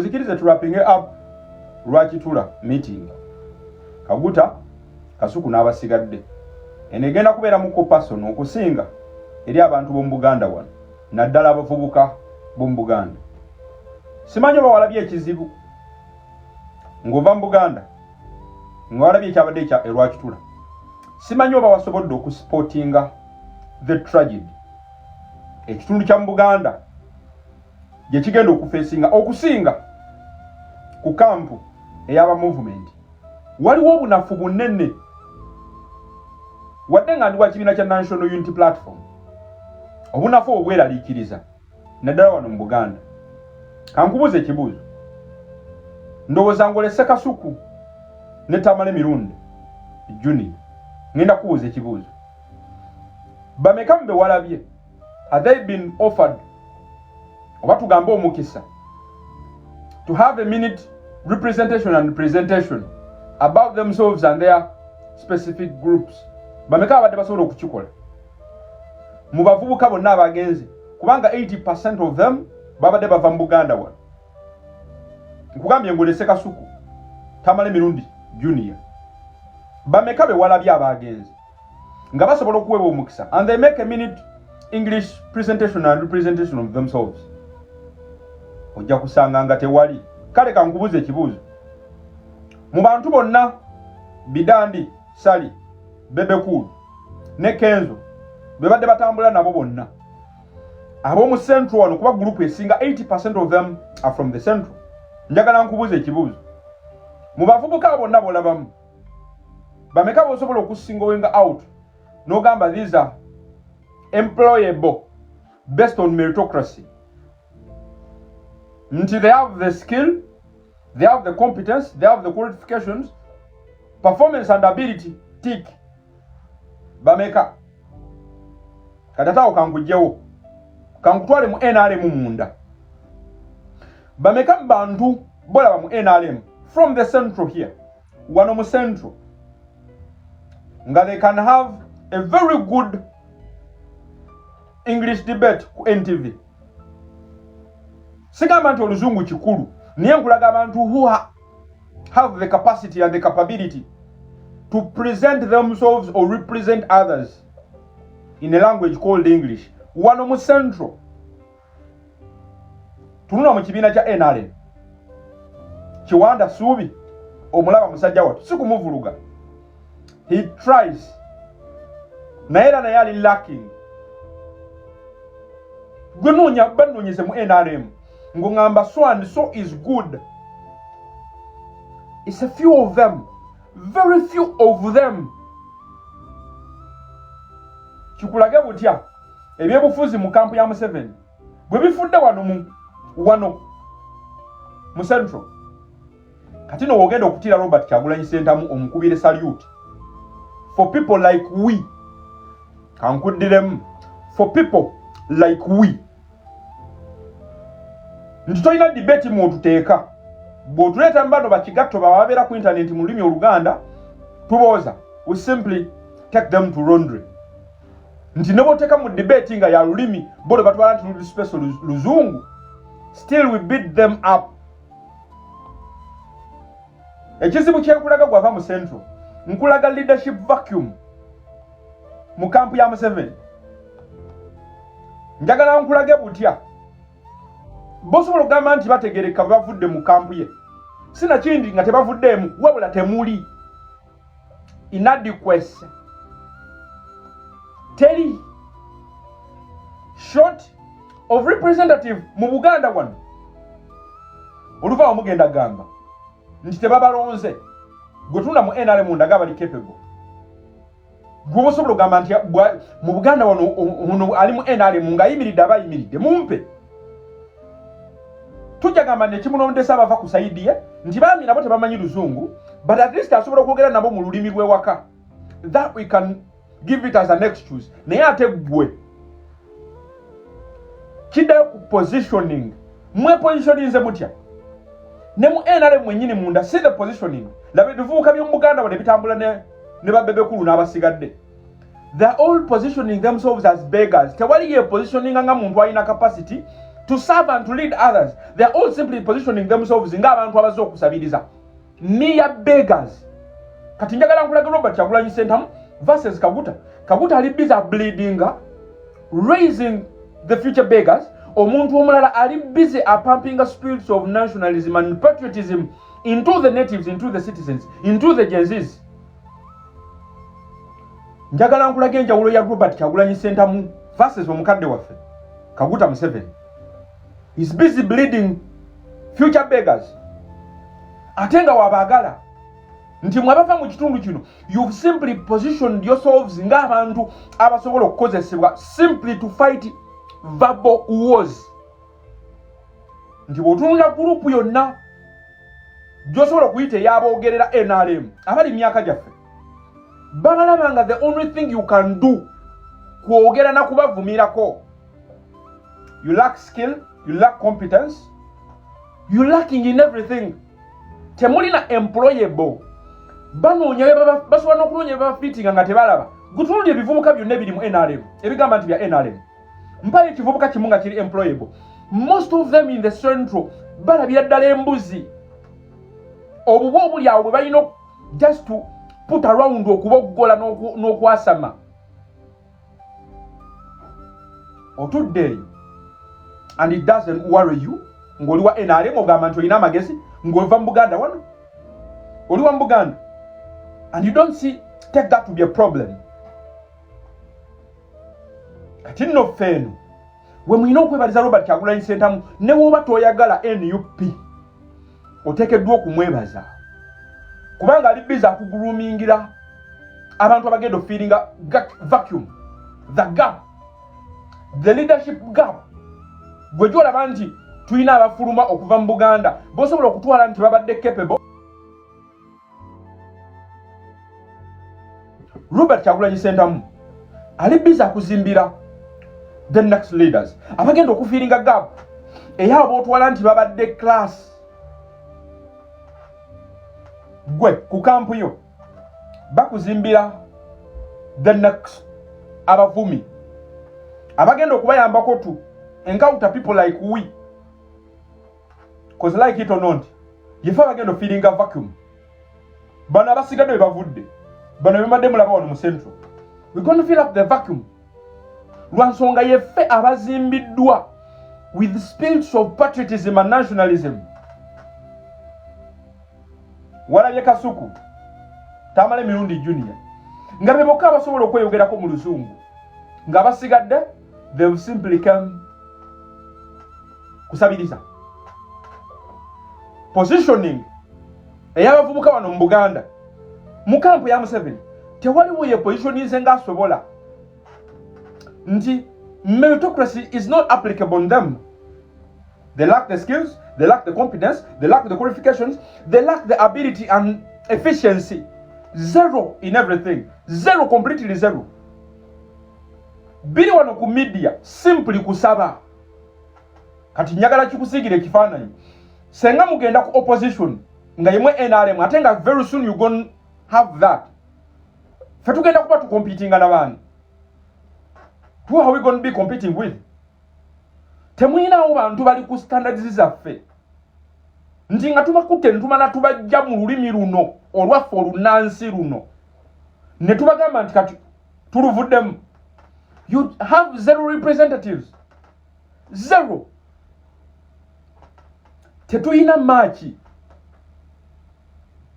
Zikirize wrapping up Lwakitula meeting. Kaguta Kasuku n'abasigadde. Enegenda kubeera mu personal okusinga eri abantu b'omu Buganda wano. Naddala abavubuka b'omu Buganda. Simanyi oba walabye ekizibu. Ng'ova mu Buganda. Ng'walabye ekyabadde ekya Lwakitula. Simanyi oba wasobodde okusportinga the tragedy. Ekitundu kya mu Buganda gye kigenda okusinga ku kampu eyaba movement. Waliwo obunafu bunene. Wadde nga ndi wa kibiina kya National Unity Platform. Obunafu obweraliikiriza. Naddala wano mu Buganda. Kankubuuza ekibuuzo. Ndowooza ng'olese Kasuku ne Tamale Mirundi Junior. Ngenda kubuuza ekibuuzo. Bameka mbe walabye? Have they been offered oba tugambe omukisa to have a minute representation and presentation about themselves and their specific groups? Bameka abadde basobola okukikola? Mu bavubuka bonna abagenzi kubanga 80% of them babadde bava mu Buganda wano. Nkugambye ng'olese Kasuku, Tamale Mirundi Junior. Bameka be walabye abagenzi nga basobola okuweebwa omukisa and they make a minute English presentation and representation of themselves. Ojja kusanga nga tewali. Kale kankubuuza ekibuuzo. Mu bantu bonna Bidandi, Sali, Bebekulu ne Kenzo bebadde batambula nabo bonna ab'omu Central wano kuba group esinga 80% of them are from the Central. Njagala nkubuuza ekibuuzo. Mu bavubuka bonna bolabamu bameka bosobola okusingowenga out n'ogamba these are employable based on meritocracy. Until they have the skill, they have the competence, they have the qualifications, performance and ability, tick. Bameka. Katatao kangujewo. Kankutwale mu NRM munda. Bameka mbantu bola mu NRM from the Central here. Wano mu Central. Nga they can have a very good English debate ku NTV. Sigamba nti oluzungu kikulu, niye nkulaga abantu who have the capacity and the capability to present themselves or represent others in a language called English. Wano mu Central. Tunula mu kibiina kya NRM. Kiwanda Suubi omulaba musajja wattu sikumuvuluga. He tries. Naye era naye ali lacking. Gwenoonya banoonyeze mu NRM. Ngongamba so and so is good. It's a few of them. Very few of them. Kikulage butya. Ebyebufuzi mu kampu ya Museveni. Bwe bifudde wano mu Central. Kati no wogenda okutira Robert Kyagulanyi Ssentamu omukubire salute. For people like we. Kankuddiremu. For people like we. Ntitoyina debate mu tuteeka. Bw'otuleeta mbano bakigatto bababeera ku internet mu lulimi Oluganda, tubooza. We simply take them to laundry. Nti ne bw'oteeka mu debate nga ya lulimi, bo batwala nti luli special luzungu. Still we beat them up. Ekizibu kyenkulaga gwava mu Central. Nkulaga leadership vacuum. Mu kampu ya Museveni. Njagala nkulage butya. Bosobola okugamba nti bategereka bavudde mu kampu ye. Sina kindi nga tebavuddemu wabula temuli. Inadequacy. Teri. Short of representative mu Buganda wano. Oluva omugenda gamba. Nti tebabalonze. Gotunda mu NRM ndaga bali capable. Gwo bosobola okugamba nti mu Buganda wano ali mu NRM nga yimiridde abayimiridde mumpe. Tujja gamba ne kimunondesa abava ku saidi ye nti baami nabo tebamanyi luzungu but at least asobola okwogera nabo mu lulimi lw'ewaka. That we can give it as an excuse. Naye ate gwe kiddayo ku positioning. Mwe positioninze mutya. Ne mu NRM mwennyini munda see the positioning. Laba ebivubuka by'omu Buganda wano bitambula ne babebekulu n'abasigadde. They are all positioning themselves as beggars. Tewali ye positioning nga muntu alina capacity to serve and to lead others. They are all simply positioning themselves nga abantu abazo okusabiriza. Mere beggars. Kati njagala nkulaga Robert Kyagulanyi Ssentamu versus Kaguta. Kaguta ali busy bleeding, raising the future beggars. Omuntu omulala ali busy pumping spirits of nationalism and patriotism into the natives, into the citizens, into the Gen Zs. Njagala nkulaga enjawulo ya Robert Kyagulanyi Ssentamu versus omukadde waffe Kaguta Museveni. He's busy bleeding future beggars. Atenga wabagala nti mwabava mu kitundu kino, you've simply positioned yourselves nga abantu abasobola okukozesebwa simply to fight verbal wars. Nti bw'otunula gurupu yonna gy'osobola okuyita ey'aboogerera NRM abali myaka gyaffe babalabanga the only thing you can do kwogera na kubavumirako. You lack skill, you lack competence, you lacking in everything. Temulina employable. Banoonya basobola n'okunoonya babafiitinga nga tebalaba. Gutunulira ebivubuka byonna ebiri mu NRM ebigamba nti bya NRM. Mpayo ekivubuka kimu nga kiri employable. Most of them in the central balabira ddala embuzi. Obubwo obuli awo bwe balina just to put around okuboggola n'okwasama. Otudde eyo and it doesn't worry you ng'oli wa NRM ogamba nti olina amagezi ng'ova mu Buganda wano. Oli wa mu Buganda and you don't take that to be a problem. Kati nno ffeeno we mulina okwebaliza Robert Kyagulanyi Ssentamu ne bw'oba toyagala NUP oteekeddwa okumwebaza kubanga ali busy akugulumingira abantu abagenda ofiiringa vacuum, the gap, the leadership gap. Gwe gy'olaba nti tulina abafuluma okuva mu Buganda bosobola okutwala nti babadde capable. Robert Kyagulanyi Ssentamu ali busy akuzimbira the next leaders abagenda okufiiringa gap eyabo otwala nti babadde class. Gwe ku kampu yo bakuzimbira the next abavumi abagenda okubayambako tu encounter people like we, because like it or not yefe abagenda ofiiringa vacuum. Bano abasigadde bwe bavudde bano bemadde mulaba wano mu central, we're going to fill up the vacuum. Lwansonga yeffe abazimbiddwa with spirits of patriotism and nationalism. Walabye Kasuku Tamale Mirundi Junior nga be bokka abasobola okweyogerako mu Luzungu nga basigadde they've simply come kusabiriza. Positioning ey'abavubuka wano mu Buganda mu kampu ya Museveni tewaliwo ye positioning nga asobola nti meritocracy is not applicable on them. They lack the skills, they lack the competence, they lack the qualifications, they lack the ability and efficiency. Zero in everything. Zero, completely zero. Bili wano ku media simply kusaba. Kati njagala kikusigire kifaananyi. Senga mugenda ku opposition nga yemwe NRM atenga very soon you gonna have that. Fe tugenda kuba competing n'abaana. Who are we going to be competing with? Temwinawo bantu bali ku standards zaffe. Nti nga tubakutte ntumala tubajja mu lulimi luno olwaffe olunansi luno. Ne tubagamba nti kati tuluvuddemu. You have zero representatives. Zero. Tetuyina maaki.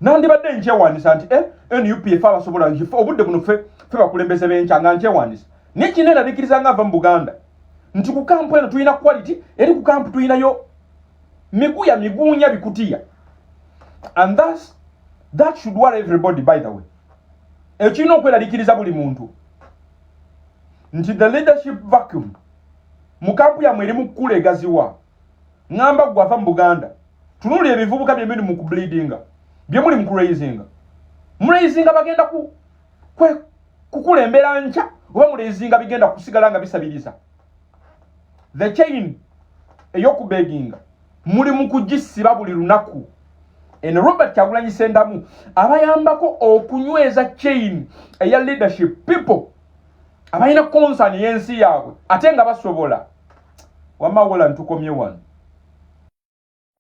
Nandibadde nkyewanisa nti NUP efe abasobola obudde buno ffe bakulembeze b'enkyanga nkyewanisa. Nekinera likiriza nga va mu Buganda nti ku kampu eno tulina quality eri ku kampu tulinayo migunya bikutiya. And that should worry everybody, by the way. Ekino okweralikiriza buli muntu nti the leadership vacuum mu kampu yamwe eri mu kkula egaziwa ngamba gwava mu Buganda tunulira ebivubuka byemuli mu kubleedinga byemuli mu kuraisinga muraisinga bagenda kukulembera ncha oba muraisinga bigenda kusigala nga bisabiriza. The chain eyokubeginga muli mu kugisiba buli lunaku. En Robert Kyagulanyi Ssentamu abayambako okunyweza chain eya leadership people abayina concern yensi yaabwe ate nga basobola wamawola ntukomye wano.